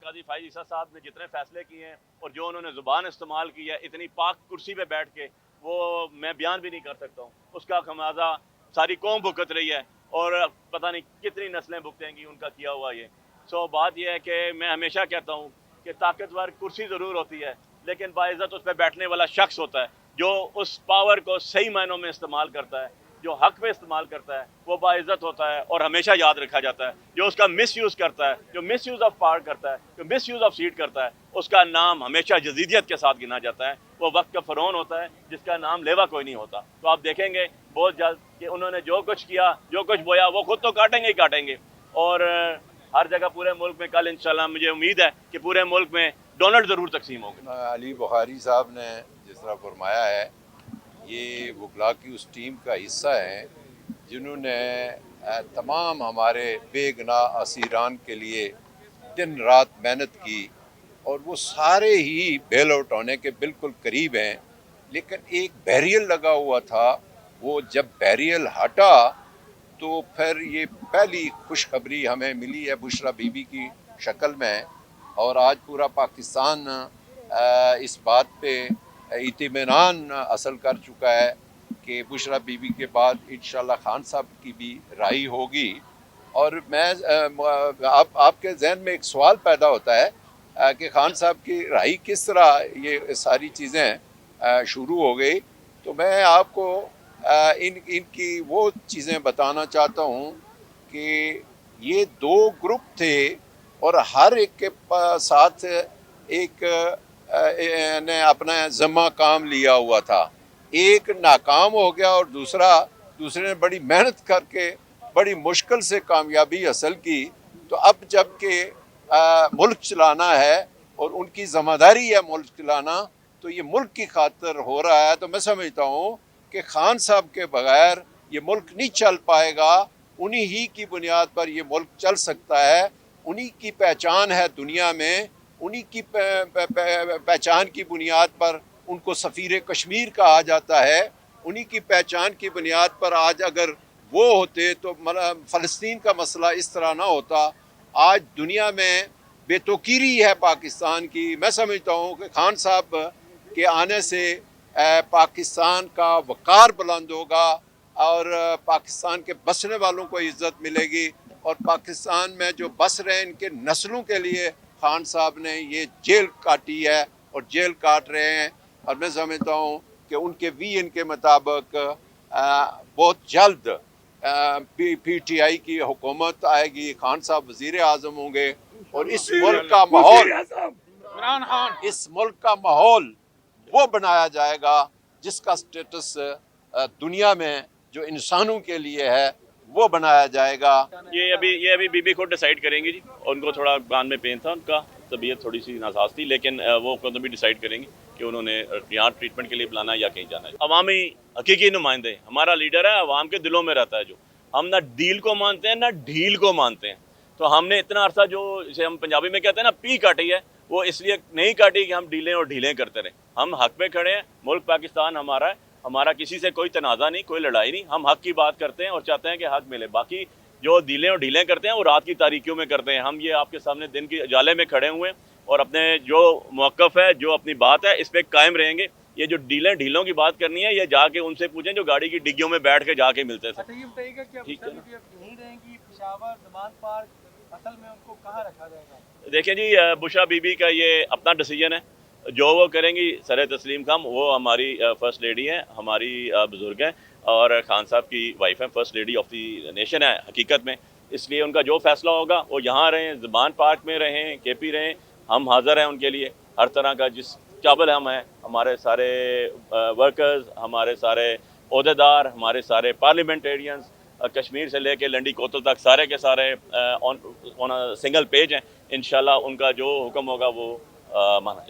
قاضی فائز عیسیٰ صاحب نے جتنے فیصلے کیے ہیں اور جو انہوں نے زبان استعمال کی ہے اتنی پاک کرسی پہ بیٹھ کے، وہ میں بیان بھی نہیں کر سکتا ہوں. اس کا خمیازہ ساری قوم بھگت رہی ہے اور پتہ نہیں کتنی نسلیں بھگتیں گی ان کا کیا ہوا یہ. بات یہ ہے کہ میں ہمیشہ کہتا ہوں کہ طاقتور کرسی ضرور ہوتی ہے لیکن باعزت اس پہ بیٹھنے والا شخص ہوتا ہے جو اس پاور کو صحیح معنوں میں استعمال کرتا ہے، جو حق میں استعمال کرتا ہے وہ باعزت ہوتا ہے اور ہمیشہ یاد رکھا جاتا ہے. جو اس کا مس یوز کرتا ہے، جو مس یوز آف پاور کرتا ہے، جو مس یوز آف سیٹ کرتا ہے، اس کا نام ہمیشہ جزیدیت کے ساتھ گنا جاتا ہے. وہ وقت کا فرعون ہوتا ہے جس کا نام لیوا کوئی نہیں ہوتا. تو آپ دیکھیں گے بہت جلد کہ انہوں نے جو کچھ کیا، جو کچھ بویا، وہ خود تو کاٹیں گے ہی کاٹیں گے. اور ہر جگہ پورے ملک میں کل انشاءاللہ مجھے امید ہے کہ پورے ملک میں ڈونلڈ ضرور تقسیم ہوں گے. علی بخاری صاحب نے جس طرح فرمایا ہے، یہ وکلا کی اس ٹیم کا حصہ ہیں جنہوں نے تمام ہمارے بے گناہ اسیران کے لیے دن رات محنت کی، اور وہ سارے ہی بیل آؤٹ ہونے کے بالکل قریب ہیں. لیکن ایک بیریل لگا ہوا تھا، وہ جب بیریل ہٹا تو پھر یہ پہلی خوشخبری ہمیں ملی ہے بشرا بی بی کی شکل میں. اور آج پورا پاکستان اس بات پہ اطمینان حاصل کر چکا ہے کہ بشرا بی بی کے بعد انشاءاللہ خان صاحب کی بھی رہائی ہوگی. اور میں آپ کے ذہن میں ایک سوال پیدا ہوتا ہے کہ خان صاحب کی رہائی کس طرح یہ ساری چیزیں شروع ہو گئی. تو میں آپ کو ان کی وہ چیزیں بتانا چاہتا ہوں کہ یہ دو گروپ تھے اور ہر ایک کے ساتھ ایک نے اپنا ذمہ کام لیا ہوا تھا. ایک ناکام ہو گیا اور دوسرے نے بڑی محنت کر کے بڑی مشکل سے کامیابی حاصل کی. تو اب جب کہ ملک چلانا ہے اور ان کی ذمہ داری ہے ملک چلانا، تو یہ ملک کی خاطر ہو رہا ہے. تو میں سمجھتا ہوں کہ خان صاحب کے بغیر یہ ملک نہیں چل پائے گا. انہی ہی کی بنیاد پر یہ ملک چل سکتا ہے. انہی کی پہچان ہے دنیا میں، انہی کی پہچان کی بنیاد پر ان کو سفیر کشمیر کہا جاتا ہے. انہی کی پہچان کی بنیاد پر آج اگر وہ ہوتے تو فلسطین کا مسئلہ اس طرح نہ ہوتا. آج دنیا میں بے توقیری ہے پاکستان کی. میں سمجھتا ہوں کہ خان صاحب کے آنے سے پاکستان کا وقار بلند ہوگا اور پاکستان کے بسنے والوں کو عزت ملے گی. اور پاکستان میں جو بس رہے ان کے نسلوں کے لیے خان صاحب نے یہ جیل کاٹی ہے اور جیل کاٹ رہے ہیں. اور میں سمجھتا ہوں کہ ان کے ویژن کے مطابق بہت جلد پی ٹی آئی کی حکومت آئے گی، خان صاحب وزیر اعظم ہوں گے اور اس ملک کا ماحول وہ بنایا جائے گا جس کا سٹیٹس دنیا میں جو انسانوں کے لیے ہے وہ بنایا جائے گا. یہ ابھی بی بی خود ڈیسائیڈ کریں گی جی. ان کو تھوڑا کان میں پین تھا، ان کا طبیعت تھوڑی سی ناساز تھی، لیکن وہ خود بھی ڈیسائیڈ کریں گی کہ انہوں نے یہاں ٹریٹمنٹ کے لیے بلانا ہے یا کہیں جانا ہے. عوامی حقیقی نمائندے ہمارا لیڈر ہے، عوام کے دلوں میں رہتا ہے. جو ہم نہ ڈیل کو مانتے ہیں نہ ڈھیل کو مانتے ہیں. تو ہم نے اتنا عرصہ جو اسے ہم پنجابی میں کہتے ہیں نا پی کاٹی ہے، وہ اس لیے نہیں کاٹی کہ ہم ڈیلیں اور ڈھیلیں کرتے رہیں. ہم حق پہ کھڑے ہیں. ملک پاکستان ہمارا ہے، ہمارا کسی سے کوئی تنازع نہیں، کوئی لڑائی نہیں. ہم حق کی بات کرتے ہیں اور چاہتے ہیں کہ حق ملے. باقی جو ڈیلیں اور ڈھیلیں کرتے ہیں وہ رات کی تاریکیوں میں کرتے ہیں. ہم یہ آپ کے سامنے دن کی اجالے میں کھڑے ہوئے اور اپنے جو موقف ہے، جو اپنی بات ہے، اس پہ قائم رہیں گے. یہ جو ڈیلیں ڈھیلوں کی بات کرنی ہے، یہ جا کے ان سے پوچھیں جو گاڑی کی ڈگیوں میں بیٹھ کے جا کے ملتے تھے. دیکھیں جی، بشرا بی بی کا یہ اپنا ڈیسیجن ہے. جو وہ کریں گی سر تسلیم خان، وہ ہماری فرسٹ لیڈی ہیں، ہماری بزرگ ہیں اور خان صاحب کی وائف ہیں، first lady of the nation ہے حقیقت میں. اس لیے ان کا جو فیصلہ ہوگا وہ یہاں رہیں، زبان پارک میں رہیں، کے پی رہیں. ہم حاضر ہیں ان کے لیے ہر طرح کا جس قابل ہم ہیں. ہمارے سارے ورکرز، ہمارے سارے عہدیدار، ہمارے سارے پارلیمنٹیرینز کشمیر سے لے کے لنڈی کوتل تک سارے کے سارے آن سنگل پیج ہیں. انشاءاللہ ان کا جو حکم ہوگا وہ مانا جائے گا.